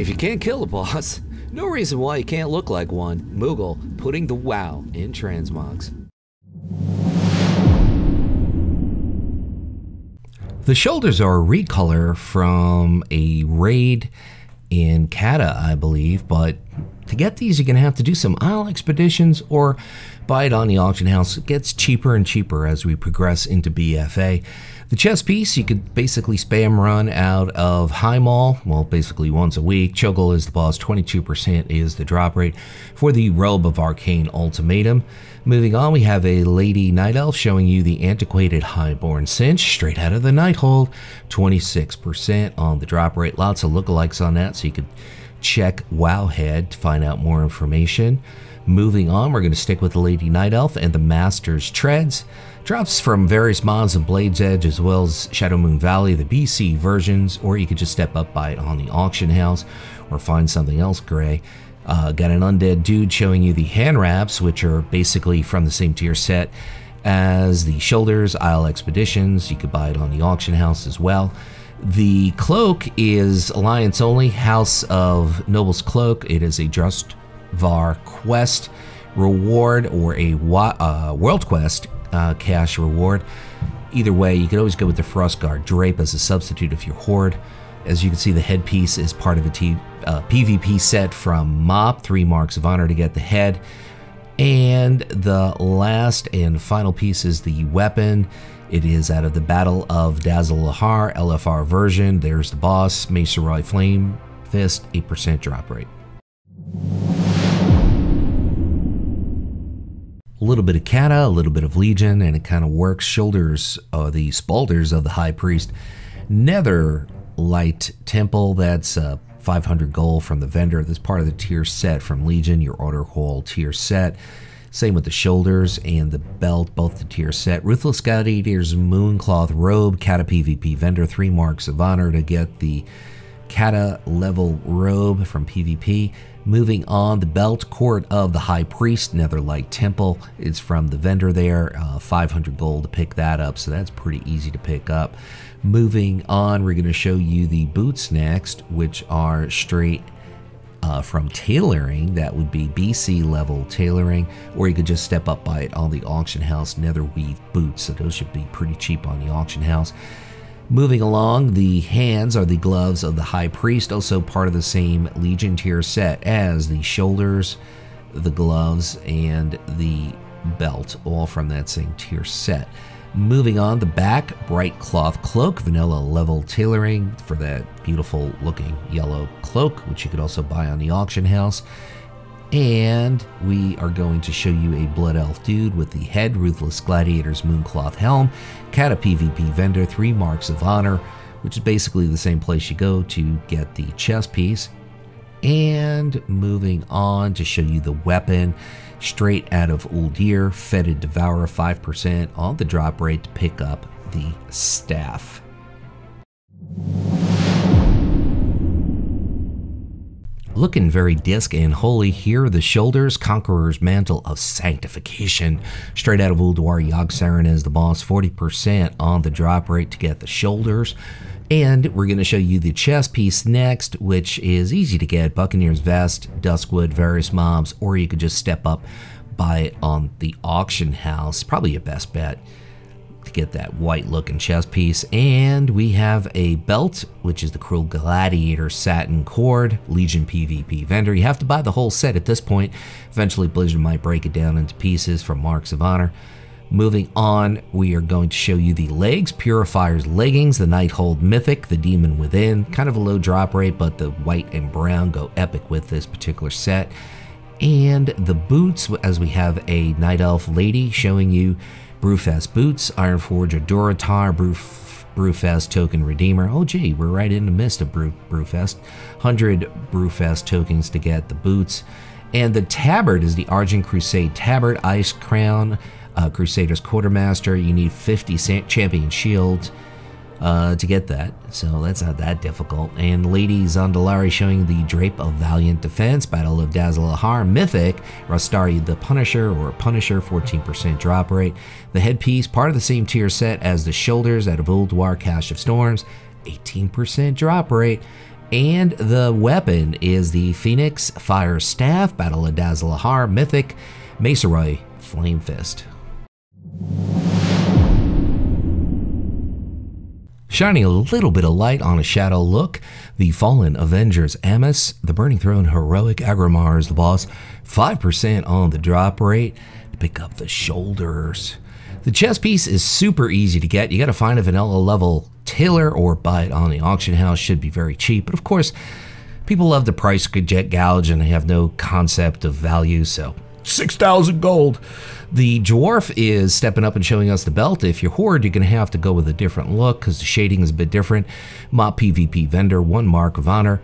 If you can't kill a boss, no reason why you can't look like one. Moogle putting the WoW in transmogs. The shoulders are a recolor from a raid in Cata, I believe, but to get these you're going to have to do some Isle expeditions or buy it on the auction house. It gets cheaper and cheaper as we progress into BFA. The chest piece you could basically spam run out of High Mall, well, basically once a week. Cho'Gall is the boss, 22% is the drop rate for the Realm of Arcane Ultimatum. Moving on, we have a Lady Night Elf showing you the antiquated Highborn Cinch straight out of the Nighthold, 26% on the drop rate. Lots of lookalikes on that, so you could check Wowhead to find out more information. Moving on, we're going to stick with the Lady Night Elf and the Master's Treads. Drops from various mods in Blade's Edge as well as Shadow Moon Valley, the BC versions, or you could just step up by it on the auction house or find something else gray. Got an undead dude showing you the hand wraps, which are basically from the same tier set as the shoulders, Isle Expeditions. You could buy it on the auction house as well. The cloak is Alliance only, House of Noble's Cloak. It is a Drustvar quest reward or a World Quest cash reward. Either way, you could always go with the Frostguard Drape as a substitute of your Horde. As you can see, the headpiece is part of a PvP set from MoP, 3 marks of honor to get the head. And the last and final piece is the weapon. It is out of the Battle of Dazalahar LFR version. There's the boss, Maceroi Flame Fist, 8% drop rate. A little bit of Cata, a little bit of Legion, and it kind of works. Shoulders, the Spalders of the High Priest. Netherlight Temple, that's 500 gold from the vendor. That's part of the tier set from Legion, your Order Hall tier set. Same with the shoulders and the belt, both the tier set. Ruthless Gladiator's Mooncloth Robe, Cata PvP vendor, 3 marks of honor to get the Cata level robe from PvP. Moving on, the belt, Court of the High Priest, Netherlight Temple. It's from the vendor there, 500 gold to pick that up, so that's pretty easy to pick up. Moving on, we're going to show you the boots next, which are straight from tailoring. That would be BC level tailoring, or you could just step up by it on the auction house. Netherweave boots, so those should be pretty cheap on the auction house. Moving along, the hands are the gloves of the High Priest, also part of the same Legion tier set as the shoulders, the gloves, and the belt, all from that same tier set. Moving on, the back, Bright Cloth Cloak, vanilla level tailoring for that beautiful looking yellow cloak, which you could also buy on the auction house. And we are going to show you a Blood Elf dude with the head, Ruthless Gladiator's Mooncloth Helm, Cata PvP vendor, 3 marks of honor, which is basically the same place you go to get the chest piece. And moving on to show you the weapon, straight out of Uldir, Fetid Devourer, 5% on the drop rate to pick up the staff. Looking very disc and holy here, the shoulders, Conqueror's Mantle of Sanctification, straight out of Ulduar. Yogg-Saron is the boss, 40% on the drop rate to get the shoulders. And we're going to show you the chest piece next, which is easy to get. Buccaneer's Vest, Duskwood, various mobs, or you could just step up, buy it on the auction house. Probably your best bet to get that white looking chest piece. And we have a belt, which is the Cruel Gladiator Satin Cord, Legion PvP vendor. You have to buy the whole set at this point. Eventually Blizzard might break it down into pieces from marks of honor. Moving on, we are going to show you the legs, Purifier's Leggings, the Nighthold Mythic, the Demon Within. Kind of a low drop rate, but the white and brown go epic with this particular set. And the boots, as we have a Night Elf lady showing you Brewfest boots, Ironforge Adoratar, Brewfest Token Redeemer. Oh gee, we're right in the midst of Brewfest. 100 Brewfest tokens to get the boots. And the tabard is the Argent Crusade tabard, Ice Crown, Crusader's Quartermaster. You need 50 Champion Shield to get that, so that's not that difficult. And Lady Zondalari showing the Drape of Valiant Defense, Battle of Dazalahar, Mythic, Rastari the Punisher, or Punisher, 14% drop rate. The headpiece, part of the same tier set as the shoulders out of Ulduar, Cache of Storms, 18% drop rate. And the weapon is the Phoenix Fire Staff, Battle of Dazalahar, Mythic, Maceroy, Flame Fist. Shining a little bit of light on a shadow look, the Fallen Avengers Amos, the Burning Throne Heroic Agrimar is the boss, 5% on the drop rate to pick up the shoulders. The chest piece is super easy to get. You got to find a vanilla level tailor or buy it on the auction house. Should be very cheap, but of course, people love the price gouge and they have no concept of value, so 6,000 gold. The dwarf is stepping up and showing us the belt. If you're Horde, you're going to have to go with a different look because the shading is a bit different. Mop PvP vendor, 1 mark of honor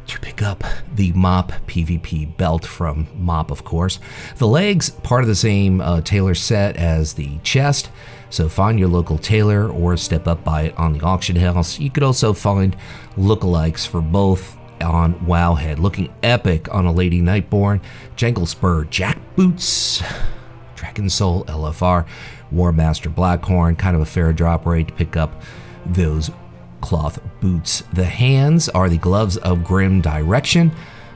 to pick up the Mop PvP belt from Mop, of course. The legs, part of the same tailor set as the chest, so find your local tailor or step up by it on the auction house. You could also find lookalikes for both on Wowhead, looking epic on a Lady Nightborn, Jangle Spur Jack Boots, Dragon Soul LFR, War Master Blackhorn, kind of a fair drop rate to pick up those cloth boots. The hands are the Gloves of Grim Direction.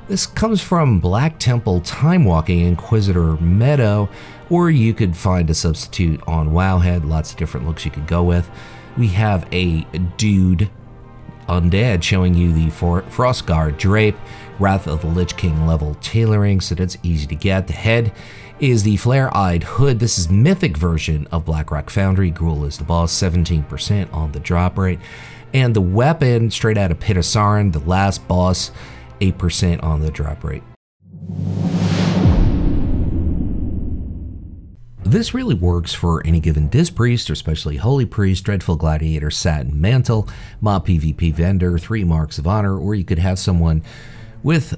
This comes from Black Temple Time Walking Inquisitor Meadow, or you could find a substitute on Wowhead. Lots of different looks you could go with. We have a dude undead showing you the Frostguard Drape, Wrath of the Lich King level tailoring, so that's easy to get. The head is the Flare-Eyed Hood. This is mythic version of Blackrock Foundry. Gruul is the boss, 17% on the drop rate. And the weapon, straight out of Pit of Sarin, the last boss, 8% on the drop rate. This really works for any given Disc Priest, or especially Holy Priest, Dreadful Gladiator, Satin Mantle, Mob PvP Vendor, 3 marks of honor, or you could have someone with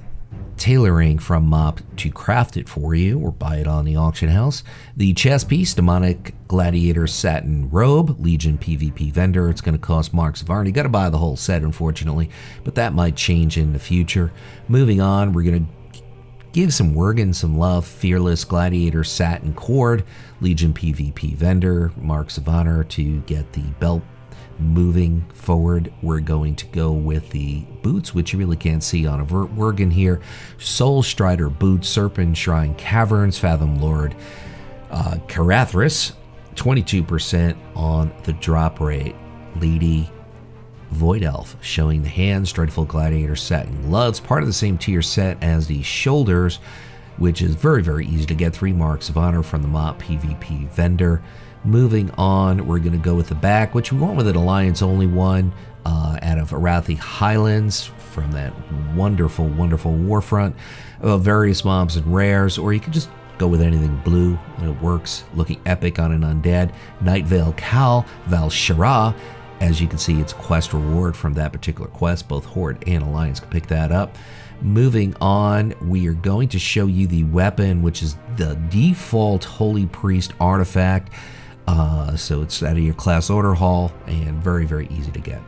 tailoring from Mop to craft it for you or buy it on the auction house. The chest piece, Demonic Gladiator Satin Robe, Legion PvP Vendor. It's going to cost marks of honor. You got to buy the whole set, unfortunately, but that might change in the future. Moving on, we're going to give some Worgen some love. Fearless Gladiator Satin Cord, Legion PvP Vendor, marks of honor to get the belt. Moving forward, we're going to go with the boots, which you really can't see on a Worgen here. Soul Strider Boots, Serpent Shrine Caverns, Fathom Lord Carathris, 22% on the drop rate. Lady Void Elf showing the hands, Dreadful Gladiator Satin Gloves, part of the same tier set as the shoulders, which is very, very easy to get. 3 marks of honor from the Mop PvP Vendor. Moving on, we're going to go with the back, which we went with an Alliance-only one out of Arathi Highlands from that wonderful, wonderful Warfront of various mobs and rares, or you can just go with anything blue. It works, looking epic on an undead. Nightveil Cal, Val Shara. As you can see, it's a quest reward from that particular quest. Both Horde and Alliance can pick that up. Moving on, we are going to show you the weapon, which is the default Holy Priest artifact. So it's out of your class order hall and very, very easy to get.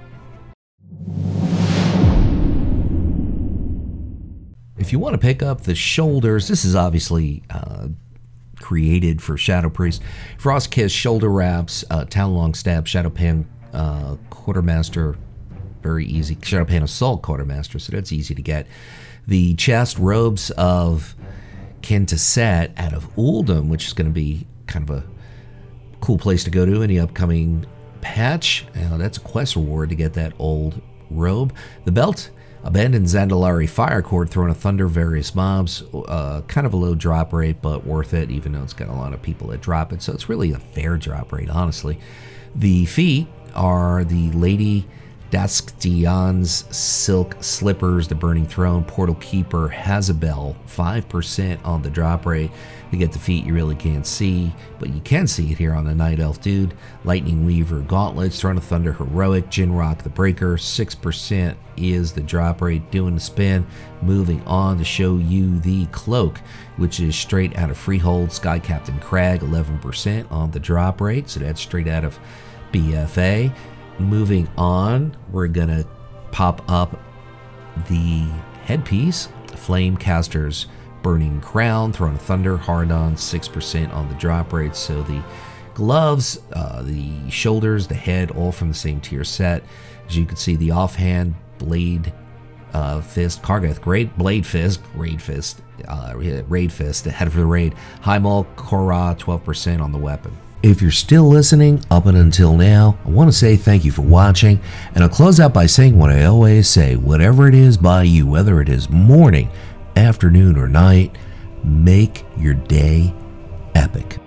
If you want to pick up the shoulders, this is obviously created for Shadow Priest. Frost Kiss Shoulder Wraps, Talon Stab, Shadowpan Quartermaster, very easy. Shadowpan Assault Quartermaster, so that's easy to get. The chest Robes of Kintaset out of Uldum, which is going to be kind of a cool place to go to in the upcoming patch. That's a quest reward to get that old robe. The belt, Abandoned Zandalari Fire Cord, Throne of Thunder, various mobs. Kind of a low drop rate, but worth it, even though it's got a lot of people that drop it. So it's really a fair drop rate, honestly. The feet are the Lady Daskdion's Silk Slippers, the Burning Throne, Portal Keeper, Hazabel, 5% on the drop rate. To get the feet you really can't see, but you can see it here on the Night Elf dude. Lightning Weaver Gauntlets, Throne of Thunder Heroic, Jinrock the Breaker, 6% is the drop rate, doing the spin. Moving on to show you the cloak, which is straight out of Freehold, Sky Captain Crag, 11% on the drop rate, so that's straight out of BFA. Moving on, we're gonna pop up the headpiece, Flamecaster's Burning Crown, Throne of Thunder, hard on, 6% on the drop rate. So the gloves, the shoulders, the head, all from the same tier set. As you can see, the offhand blade Fist, Kargath, Great Blade Fist, Raid Fist, head for the raid. High Maul, Korra, 12% on the weapon. If you're still listening up and until now, I want to say thank you for watching, and I'll close out by saying what I always say: whatever it is by you, whether it is morning, afternoon, or night, make your day epic.